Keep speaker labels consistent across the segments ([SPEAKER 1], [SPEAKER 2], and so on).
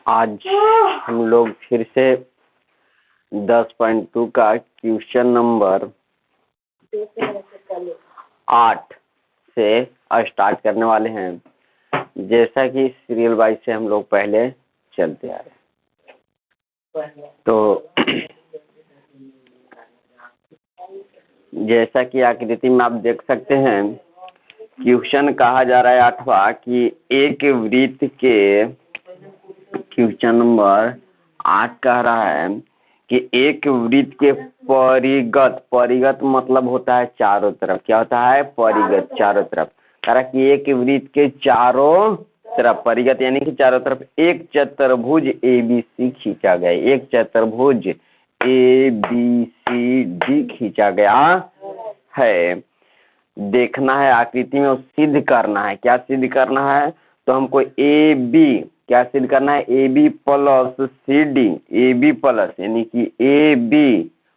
[SPEAKER 1] आज हम लोग फिर से 10.2 का क्वेश्चन नंबर 8 से स्टार्ट करने वाले हैं। जैसा कि सीरियल वाइज से हम लोग पहले चलते आ रहे हैं, तो जैसा कि आकृति में आप देख सकते हैं, क्वेश्चन कहा जा रहा है 8वां कि एक वृत्त के क्वेश्चन नंबर 8 कह रहा है कि एक वृत्त के परिगत मतलब होता है चारों तरफ। क्या होता है? परिगत, चारों तरफ। कह रहा कि एक वृत्त के चारों तरफ, परिगत यानी कि चारों तरफ एक चतुर्भुज ABC खींचा गया। एक चतुर्भुज ABCD खींचा गया है। देखना है आकृति में, सिद्ध करना है। क्या सिद्ध करना है? तो हमको AB क्या सिद्ध करना है? AB plus CD, AB plus यानी कि AB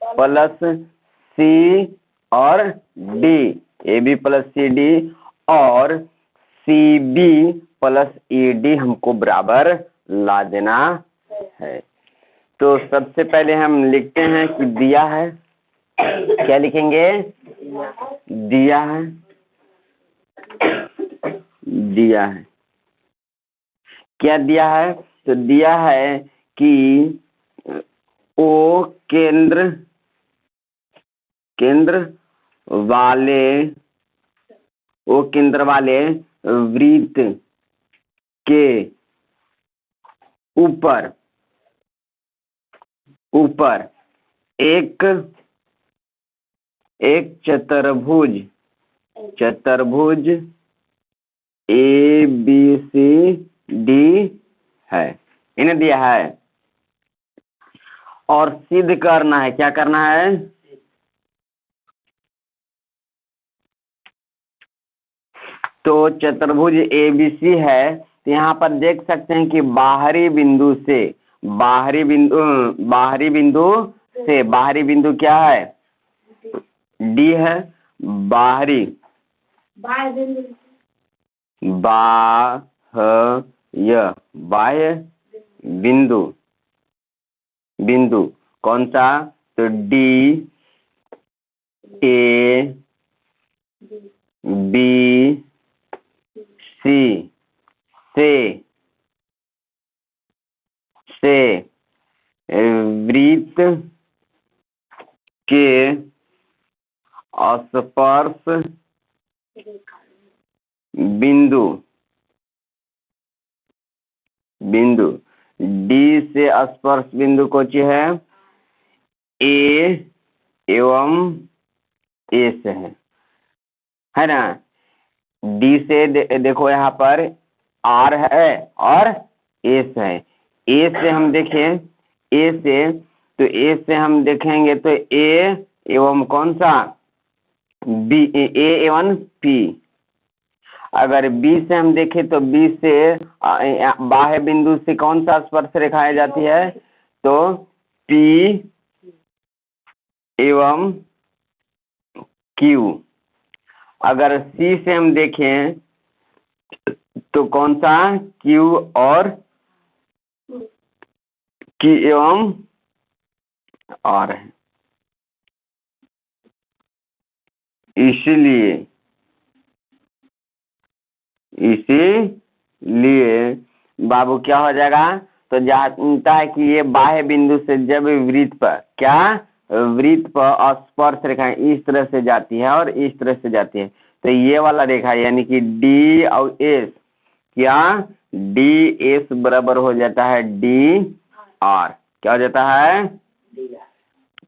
[SPEAKER 1] प्लस C और D, AB प्लस CD और CB प्लस AD हमको बराबर ला देना है। तो सबसे पहले हम लिखते हैं कि दिया है। क्या लिखेंगे? दिया है, दिया है। क्या दिया है? तो दिया है कि ओ केंद्र वाले वृत्त के ऊपर एक चतुर्भुज ABCD है। इन्हें दिया है और सिद्ध करना है। क्या करना है? तो चतुर्भुज ABC है, तो यहाँ पर देख सकते हैं कि बाहरी बिंदु क्या है? D है। बाह्य बिंदु कौन सा? तो D, A, B, C से वृत्त के स्पर्श बिंदु D से स्पर्श बिंदु कौन सी है? A एवं A से है ना। D से देखो यहाँ पर R है और A से है। A से हम देखें, तो A से हम देखेंगे तो A एवं कौन सा? B, A एवं P। अगर B से हम देखें तो B से बाह्य बिंदु से कौन सा स्पर्श रेखा जाती है? तो P एवं Q। अगर C से हम देखें तो कौन सा? Q और Q एवं R है। इसीलिए बाबू क्या हो जाएगा? तो जानता है कि ये बाह्य बिंदु से जब वृत्त पर स्पर्श रेखा इस तरह से जाती है और इस तरह से जाती है, तो ये वाला रेखा यानी कि D और S, क्या DS बराबर हो जाता है DR। क्या हो जाता है?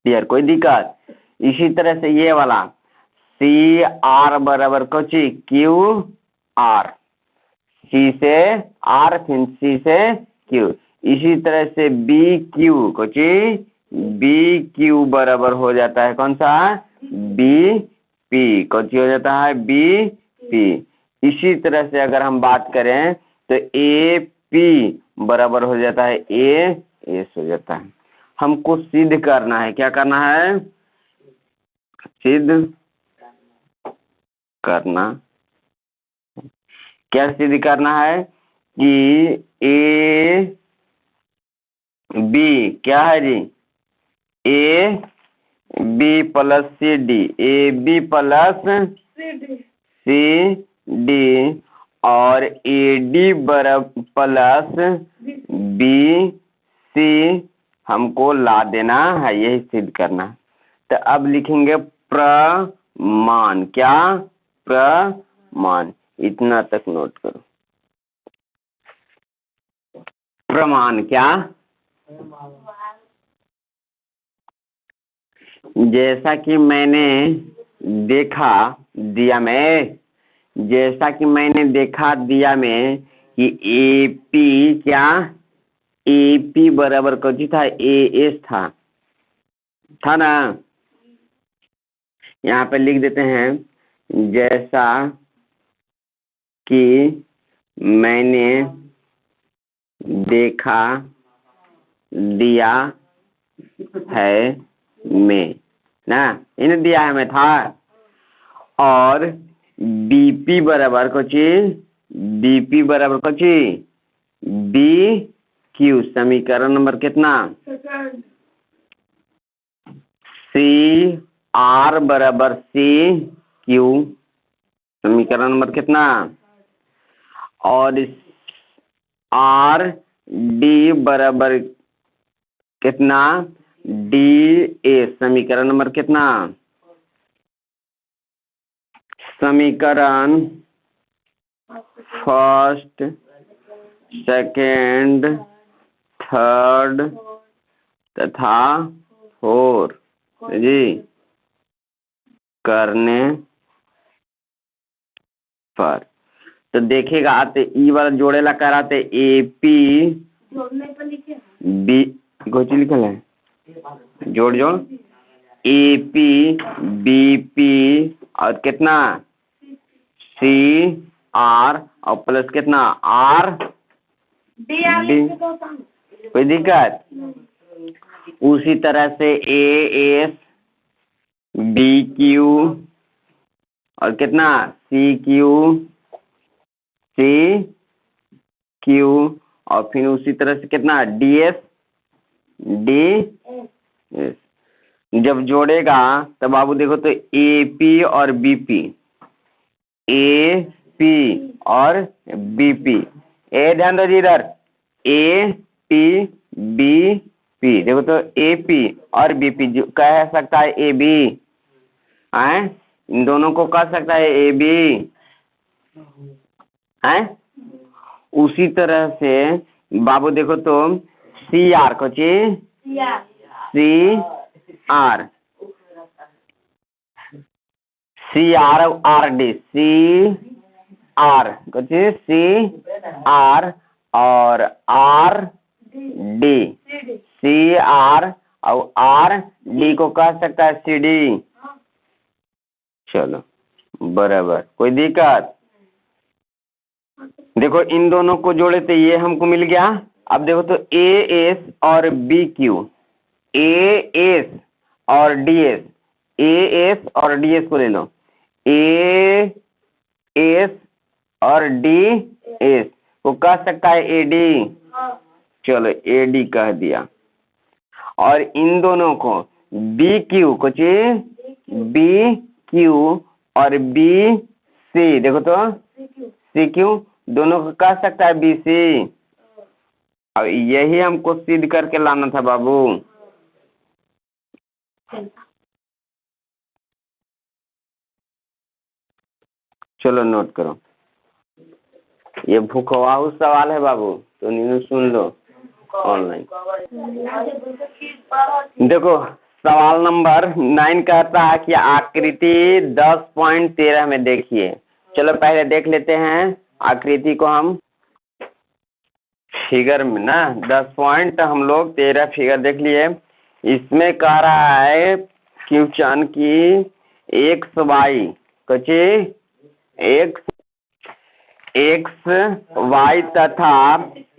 [SPEAKER 1] DR। कोई दिक्कत? इसी तरह से ये वाला CR बराबर कुछ QR, C से R फिर C से Q। इसी तरह से BQ कुछ BQ बराबर हो जाता है कौन सा? BP। कुछ हो जाता है BP। इसी तरह से अगर हम बात करें तो AP बराबर हो जाता है AS हो जाता है। हमको सिद्ध करना है। क्या करना है? सिद्ध करना। क्या सिद्ध करना है? कि बी क्या है जी, A B plus C D, A B plus C D और ए डी बराबर प्लस बी सी हमको ला देना है, यही सिद्ध करना। तो अब लिखेंगे प्रमाण, क्या प्रमाण, इतना तक नोट करो। प्रमाण क्या, जैसा कि मैंने देखा दिया में, जैसा कि मैंने देखा दिया में कि एपी क्या, एपी बराबर कुछ था, ए एस था ना। यहाँ पे लिख देते हैं, जैसा कि मैंने देखा दिया है में ना, इन्हें दिया है में था। और बीपी बराबर कुछ, बीपी बराबर कुछ बी क्यू, समीकरण नंबर कितना, सी आर बराबर सी क्यू, समीकरण नंबर कितना, और आर डी बराबर कितना, डी ए, समीकरण नंबर कितना, समीकरण फर्स्ट सेकेंड थर्ड तथा फोर जी करने पर। तो देखेगा तो ई वाला जोड़ेला कराते ए पी बी कुछ लिखल है, जोड़ ए पी बी पी और कितना सी आर और प्लस कितना आर डी, कोई दिक्कत। उसी तरह से ए एस बी क्यू और कितना सी क्यू सी क्यू और फिर उसी तरह से कितना डी एस डी एस। जब जोड़ेगा तब बाबू देखो तो ए पी और बी पी, ए पी और बी पी, ए ध्यान दो जी इधर, ए पी बी पी, देखो तो ए पी और बी पी कह सकता है ए बी, इन दोनों को कह सकता है ए बी है। उसी तरह से बाबू देखो तो सी आर को C R, C R R D, C R कुछ सी आर और आर डी, सी आर और आर डी को कह सकता है सी डी। चलो बराबर, कोई दिक्कत। देखो इन दोनों को जोड़े तो ये हमको मिल गया। अब देखो तो ए एस और बी क्यू, ए एस और डी एस, ए एस और डी एस को ले लो, ए एस और डी एस को कह सकता है ए डी, चलो ए डी कह दिया। और इन दोनों को बी क्यू कुछ बी क्यू और बी सी, देखो तो सी क्यू दोनों को कह सकता है बी सी। अब यही हमको सिद्ध करके लाना था बाबू। चलो नोट करो, ये भूखवाहू सवाल है बाबू, तो नीनू सुन लो ऑनलाइन। देखो सवाल नंबर 9 कहता है कि आकृति 10.13 में देखिए। चलो पहले देख लेते हैं आकृति को हम फिगर में ना, 10.13 फिगर देख लिए। इसमें कह रहा है क्वेश्चन की एक्स वाई कुछ एक्स वाई तथा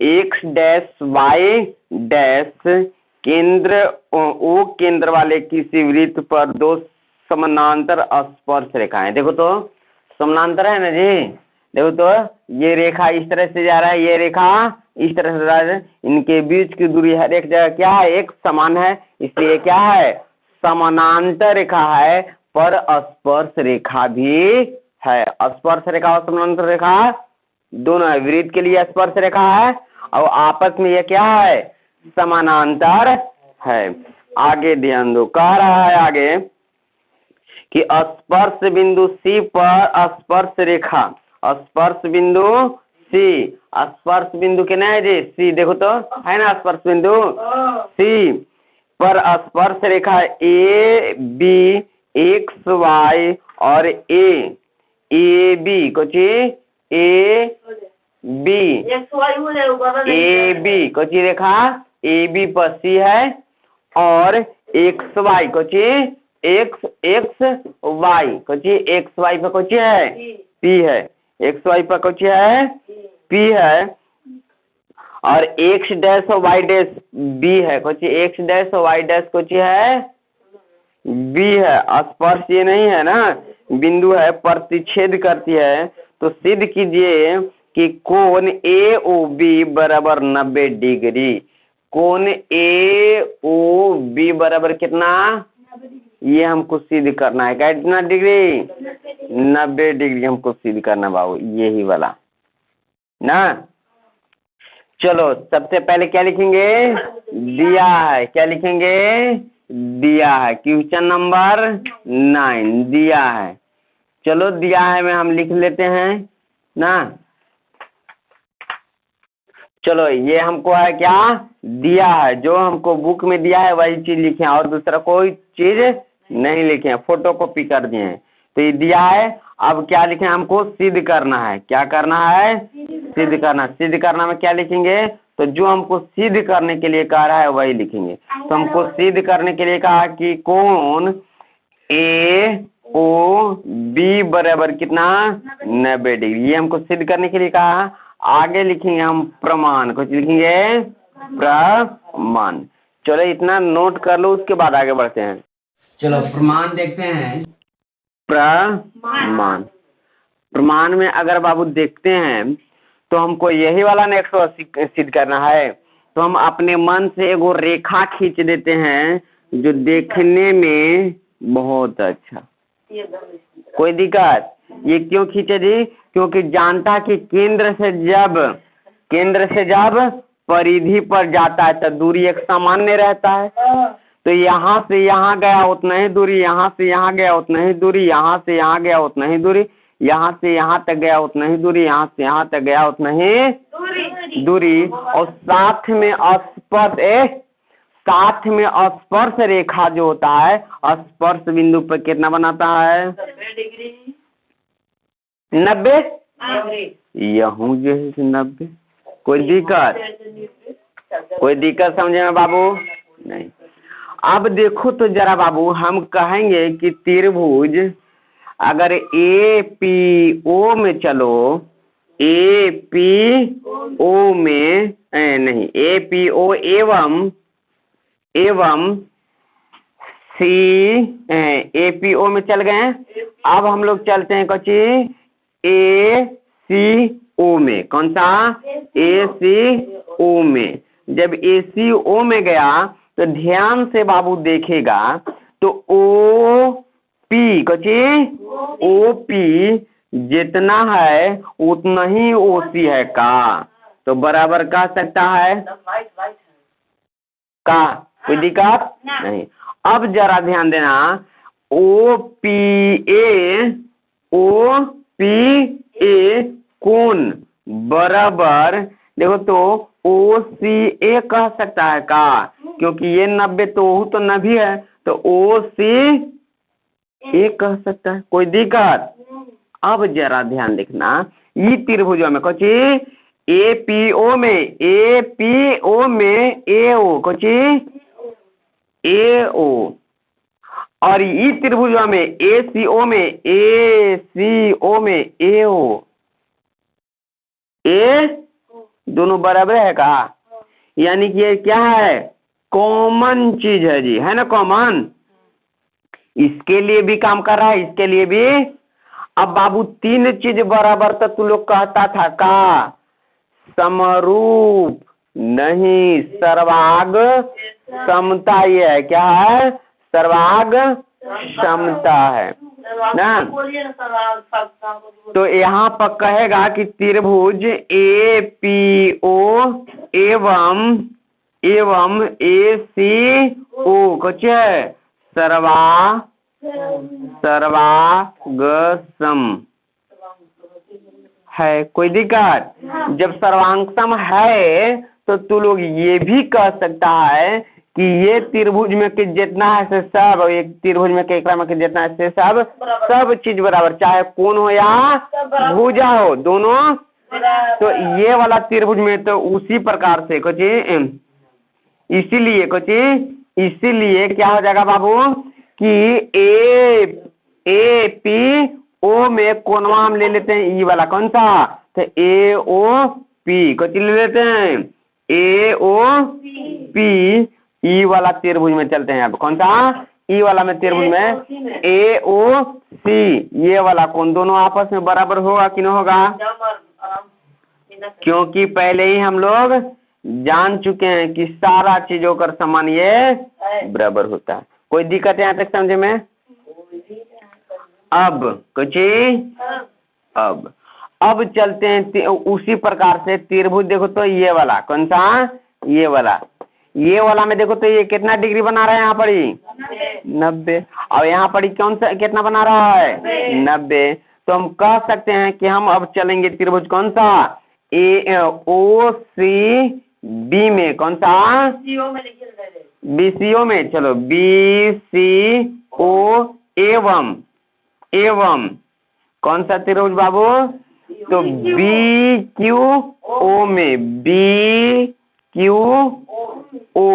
[SPEAKER 1] एक्स डैश वाई डैश केंद्र ओ केंद्र वाले किसी वृत्त पर दो समानांतर स्पर्श रेखाएं। देखो तो समानांतर है ना जी, देखो तो ये रेखा इस तरह से जा रहा है, ये रेखा इस तरह से इनके बीच की दूरी हर एक जगह क्या है, एक समान है, इसलिए क्या है, समानांतर रेखा है, पर स्पर्श रेखा भी है। स्पर्श रेखा और समानांतर रेखा दोनों है। वृत्त के लिए स्पर्श रेखा है और आपस में ये क्या है, समानांतर है। आगे ध्यान दो, कह रहा है आगे कि स्पर्श बिंदु C पर स्पर्श रेखा, स्पर्श बिंदु C, स्पर्श बिंदु के है जी C, देखो तो है ना स्पर्श बिंदु C पर स्पर्श रेखा A B X Y और A B कुछ A B कुछ रेखा A B पर C है और X Y कुछ X Y कुछ X Y पर कुछ है P है, X Y पर कुछ है P है और X डैश और Y डैश B है, कुछ X डैश और Y डैश कुछ है B है। स्पर्श ये नहीं है ना, बिंदु है, प्रतिच्छेद करती है। तो सिद्ध कीजिए कि कोण AOB बराबर 90 डिग्री। कोण AOB बराबर कितना, ये हमको सिद्ध करना है। कितना डिग्री, 90 डिग्री हमको सिद्ध करना बाबू, यही वाला ना। चलो सबसे पहले क्या लिखेंगे, दिया है, क्या लिखेंगे, दिया है। क्वेश्चन नंबर 9 दिया है। चलो दिया है में हम लिख लेते हैं ना। चलो ये हमको है क्या, दिया है, जो हमको बुक में दिया है वही चीज लिखे हैं और दूसरा कोई चीज नहीं लिखे हैं, फोटो कॉपी कर दिए हैं। तो ये दिया है, अब क्या लिखे, हमको सिद्ध करना है। क्या करना है, सिद्ध करना। सिद्ध करना में क्या लिखेंगे, तो जो हमको सिद्ध करने के लिए कह रहा है वही लिखेंगे। तो हमको सिद्ध करने के लिए कहा कि कोण AOB बराबर कितना, 90 डिग्री, ये हमको सिद्ध करने के लिए कहा। आगे लिखेंगे हम प्रमाण, कुछ लिखेंगे प्रमाण। चलो इतना नोट कर लो, उसके बाद आगे बढ़ते हैं। चलो प्रमाण देखते हैं। प्रमाण, प्रमाण में अगर बाबू देखते हैं तो हमको यही वाला ना 180 सिद्ध करना है। तो हम अपने मन से एगो रेखा खींच देते हैं जो देखने में बहुत अच्छा। कोई दिक्कत, ये क्यों खींचे जी, क्योंकि जानता कि केंद्र से जब परिधि पर जाता है तो दूरी एक सामान्य रहता है। तो यहाँ से यहाँ गया उतना ही दूरी, यहाँ से यहाँ गया उतना ही दूरी, यहाँ से यहाँ गया उतना ही दूरी, यहाँ से यहाँ तक गया उतना ही दूरी, यहाँ से यहाँ तक गया उतना ही दूरी। और साथ में स्पर्श रेखा जो होता है स्पर्श बिंदु पर कितना बनाता है, 90। यहूँ जो है 90। कोई दिक्कत समझे में बाबू, नहीं। अब देखो तो जरा बाबू, हम कहेंगे कि त्रिभुज अगर APO में चलो, APO में नहीं, APO एवं APO में चल गए। अब हम लोग चलते हैं कच्ची ACO में। कौन सा, ACO में। जब ACO में गया तो ध्यान से बाबू देखेगा तो OP जितना है उतना ही OC है का, तो बराबर कह सकता है का, कोई दिक्कत नहीं। अब जरा ध्यान देना, OPA कोण बराबर, देखो तो OCA कह सकता है का, क्योंकि ये 90 तो वो तो 90 है, तो OCA कह सकता है, कोई दिक्कत। अब जरा ध्यान देखना, ये त्रिभुजों में कुछ APO में AO कुछ AO और ई त्रिभुजों में ACO में AO दोनों बराबर है का, यानी कि ये क्या है, कॉमन चीज है जी, है ना, कॉमन। इसके लिए भी काम कर रहा है, इसके लिए भी। अब बाबू 3 चीज बराबर तो तू लोग कहता था का, समरूप नहीं, सर्वाग समता ये है, क्या है? सर्वाग समता है ना। तो यहाँ पर कहेगा कि त्रिभुज ए पी ओ एवं ए सी ओ कुछ सर्वागसम है। कोई दिक्कत? जब सर्वांगसम है तो तू लोग ये भी कह सकता है कि ये त्रिभुज में के जितना है से सब, एक त्रिभुज में के एकरा में के जितना है से सब चीज बराबर, चाहे कोण हो या भुजा हो, दोनों। तो ये वाला त्रिभुज में तो उसी प्रकार से कुछ इसीलिए क्या हो जाएगा बाबू कि ए पी ओ में कोनवा हम ले लेते हैं ई वाला, कौन सा? तो ए ओ पी कुछ ले लेते हैं, ए ओ पी ई वाला त्रिभुज में चलते हैं। अब कौन सा? ई वाला में त्रिभुज में ए ओ सी ये वाला कोण दोनों आपस में बराबर होगा कि नहीं होगा? क्योंकि पहले ही हम लोग जान चुके हैं कि सारा चीजों का समान ये बराबर होता है। कोई दिक्कत है यहाँ तक समझे में? अब कुछ अब चलते हैं उसी प्रकार से त्रिभुज। देखो तो ये वाला कौन सा? ये वाला में देखो तो ये कितना डिग्री बना रहा है यहाँ पर? 90। और यहाँ पर कौन सा कितना बना रहा है? 90। तो हम कह सकते हैं कि हम अब चलेंगे त्रिभुज कौन सा? ओ सी बी में, कौन सा? BCO में। चलो BCO एवं कौन सा त्रिभुज बाबू? तो BQO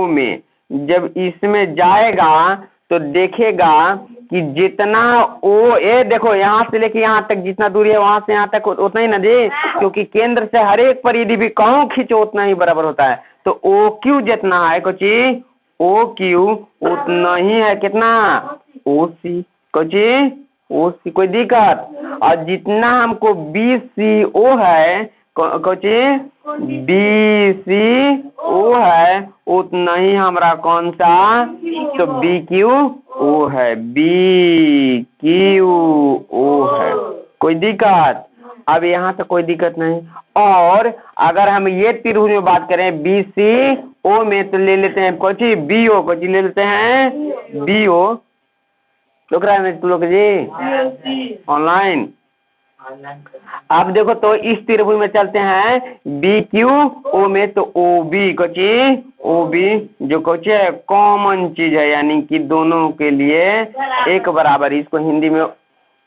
[SPEAKER 1] में जब इसमें जाएगा तो देखेगा कि जितना ओ ए देखो यहाँ से लेके यहाँ तक जितना दूरी है वहां से यहाँ तक उतना ही ना जी, क्योंकि केंद्र से हर एक पर यदि भी कहूँ खींचो उतना ही बराबर होता है। तो OQ जितना है कुछ OQ उतना ही है कितना? OC कुछ OC। कोई दिक्कत? और जितना हमको BCO है कुछ BCO है उतना ही हमारा कौन सा? तो BQO है, BQO है। कोई दिक्कत? अब यहाँ तक कोई दिक्कत नहीं। और अगर हम ये त्रिभुज में बात करें BCO में तो ले लेते हैं कुछ BO, कुछ ले लेते हैं BO। लोग रहा है तू लोग जी ऑनलाइन। अब देखो तो इस त्रिभुज में चलते हैं BQO में, तो OB कुछ OB जो कुछ है कॉमन चीज है, यानी कि दोनों के लिए एक बराबर, इसको हिंदी में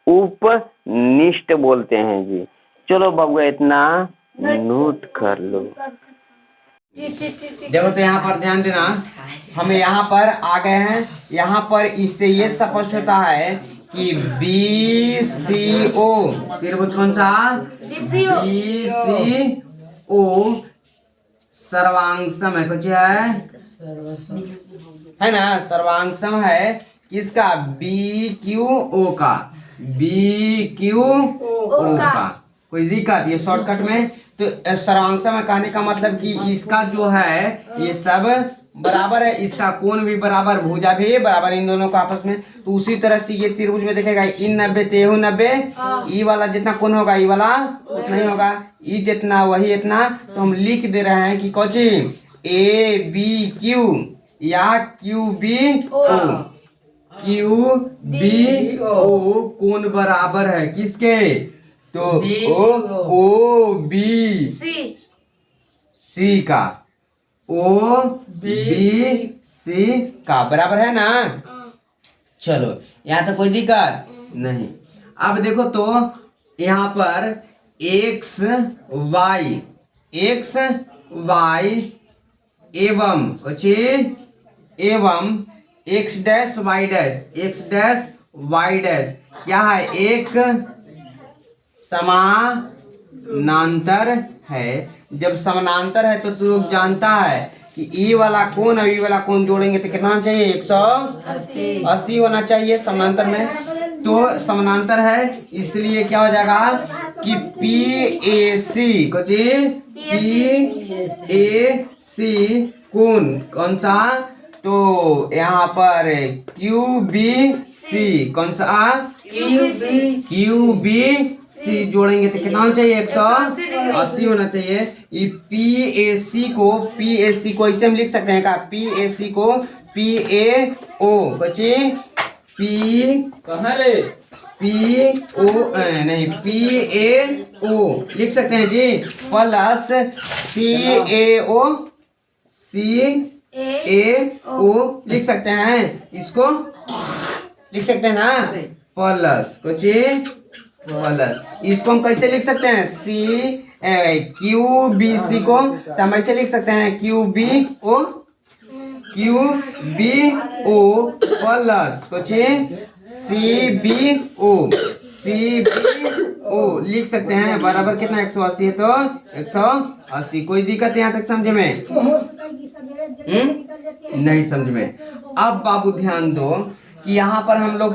[SPEAKER 1] उपनिष्ठ बोलते हैं जी। चलो बबुआ इतना नोट कर लो।
[SPEAKER 2] देखो तो यहाँ पर ध्यान देना, हम यहाँ पर आ गए हैं। यहाँ पर इससे ये स्पष्ट होता है कि BCO त्रिभुज कौन सा? BCO सर्वांगसम है, कुछ है ना? सर्वांगसम है किसका? BQO का, BQO का। कोई दिक्कत? ये शॉर्टकट में तो सर्वांगसम में कहने का मतलब कि इसका जो है ये सब बराबर है, इसका कोण भी बराबर, भुजा भी बराबर, इन दोनों को आपस में। तो उसी तरह से ये त्रिभुज में देखेगा इन 90 तेहु 90, ई वाला जितना कोण होगा ई वाला उतना ही होगा, ई जितना वही इतना। तो हम लिख दे रहे हैं कि कौन ABQ या QBO कोण बराबर है किसके? तो OBC का, OBC का बराबर है ना। चलो यहाँ तो कोई दिक्कत नहीं। अब देखो तो यहाँ पर x y एवं x डैश y डैश क्या है? एक समानांतर है। जब समानांतर है तो तू लोग जानता है कि ई वाला कोण और ई वाला कोण जोड़ेंगे तो कितना चाहिए? 180 होना चाहिए समानांतर में। तो समानांतर है इसलिए क्या हो जाएगा कि PAC कुछ PAC कोण कौन सा, तो यहाँ पर QBC कौन सा, QBC जोड़ेंगे तो कितना होना चाहिए, 180 होना चाहिए। ये PAC को ऐसे हम लिख सकते हैं का, PAC को PAO बच्चे नहीं PAO लिख सकते हैं जी, प्लस CAO लिख सकते हैं, इसको लिख सकते हैं ना, प्लस कुछ प्लस इसको हम कैसे लिख सकते हैं, QBC को तो हम ऐसे लिख सकते हैं QBO प्लस कुछ CBO लिख सकते हैं, बराबर कितना 180 है तो 180। कोई दिक्कत है यहाँ तक समझ में? नहीं समझ में। अब बाबू ध्यान दो कि यहाँ पर हम लोग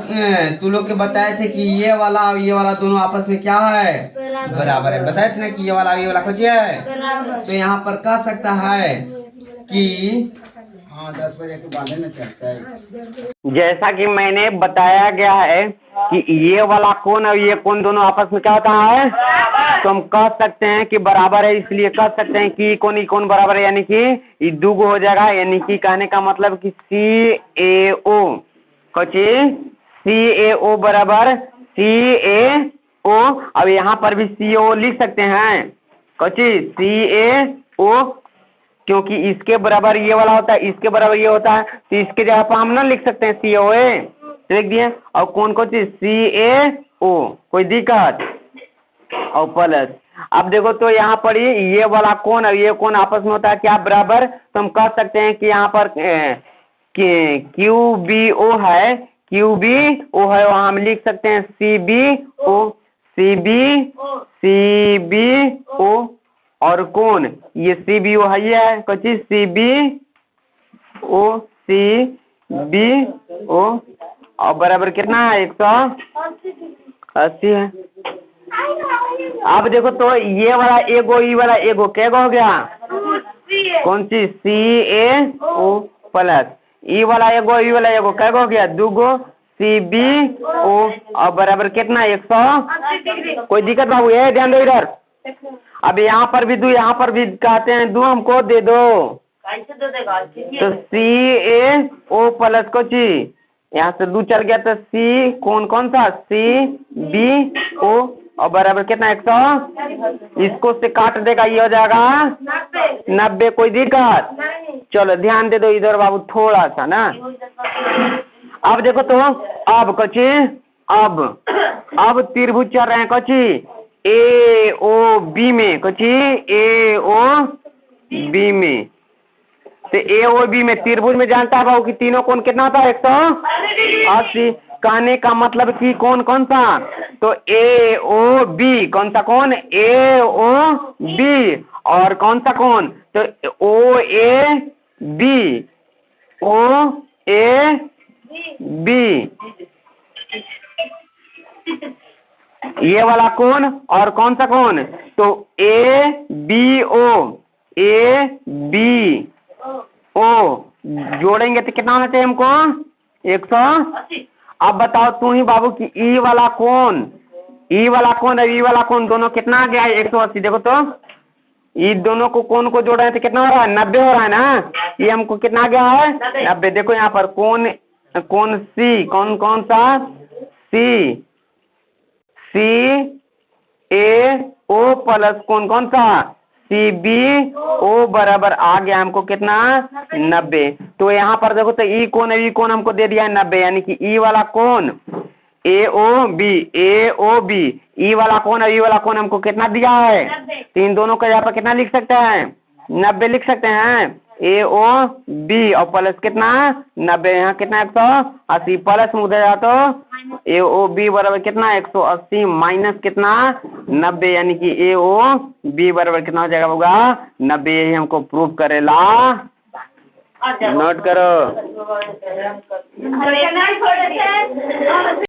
[SPEAKER 2] तू लोग के बताए थे कि ये वाला और ये वाला दोनों आपस में क्या है, बराबर है। बताए थे ना कि ये वाला और ये वाला कुछ है, तो यहाँ पर कह सकता है कि
[SPEAKER 3] 10 बजे के बाद में चलता है।
[SPEAKER 1] जैसा कि मैंने बताया गया है कि ये वाला कोण और ये कोण दोनों आपस में क्या होता है, तो हम कह सकते हैं कि बराबर है, इसलिए कह सकते हैं कि ई कोण बराबर है, यानी कि ये दुगो हो जाएगा। यानी कि कहने का मतलब कि CAO CAO बराबर CAO। अब यहाँ पर भी CO लिख सकते हैं CAO, क्योंकि इसके बराबर ये वाला होता है, इसके बराबर ये होता है, तो इसके जगह पर हम ना लिख सकते हैं COA, लिख दिए। और कौन चीज CAO, कोई दिक्कत? और प्लस अब देखो तो यहाँ पर ये वाला कोण और ये कोण आपस में होता है क्या, बराबर। तो हम कह सकते हैं कि यहाँ पर QBO है, वहाँ हम लिख सकते हैं CBO। और कौन ये CBO है, ये है कच्ची CBO और बराबर कितना है 180 है। अब देखो तो ये वाला एगो, ये वाला एगो क्या हो गया, कौन सी CAO प्लस ई वाला एगो, ये वाला एगो क्या हो गया, दूगो CBO और बराबर कितना 100। कोई दिक्कत बाबू, ये ध्यान दो इधर। अब यहाँ पर भी दो, यहाँ पर भी कहते हैं दो, हमको दे दो, कैसे दे देगा? तो CAO प्लस को ची यहाँ से दो चल गया तो C कौन सा CBO और बराबर कितना 100। इसको से काट देगा, ये हो जाएगा 90। कोई दिक्कत? चलो ध्यान दे दो इधर बाबू थोड़ा सा ना। अब देखो तो अब कची अब त्रिभुज चल रहे हैं कची AOB में, कची AOB में। तो AOB में त्रिभुज में जानता है बाबू कि तीनों कोण कितना होता है 180। कहने का मतलब कि कौन सा, तो AOB कौन सा कौन AOB, और कौन सा कौन तो OAB ये वाला कौन और कौन सा कौन, तो ABO जोड़ेंगे तो कितना होना चाहिए हमको 180। अब बताओ तू ही बाबू कि ई वाला कौन और ई वाला कौन दोनों कितना आ गया है 180। देखो तो ये दोनों को कोण को जोड़ रहे हैं तो कितना हो रहा है 90 हो रहा है ना, ये हमको कितना आ गया है 90। देखो यहाँ पर कौन सी कौन सा CAO प्लस कौन सा CBO बराबर आ गया हमको कितना 90। तो यहाँ पर देखो तो ई कोण हमको दे दिया है 90, यानी कि ई वाला कौन AOB ई वाला कौन और ई वाला कौन हमको कितना दिया है, तो इन दोनों का यहाँ पर कितना लिख सकते हैं 90 लिख सकते हैं AOB और प्लस कितना 90, यहाँ कितना 180 प्लस में उधर जाओ तो AOB बराबर कितना 180 माइनस कितना 90, यानी कि AOB बराबर कितना हो जाएगा होगा 90। यही हमको प्रूव करेला, नोट करो।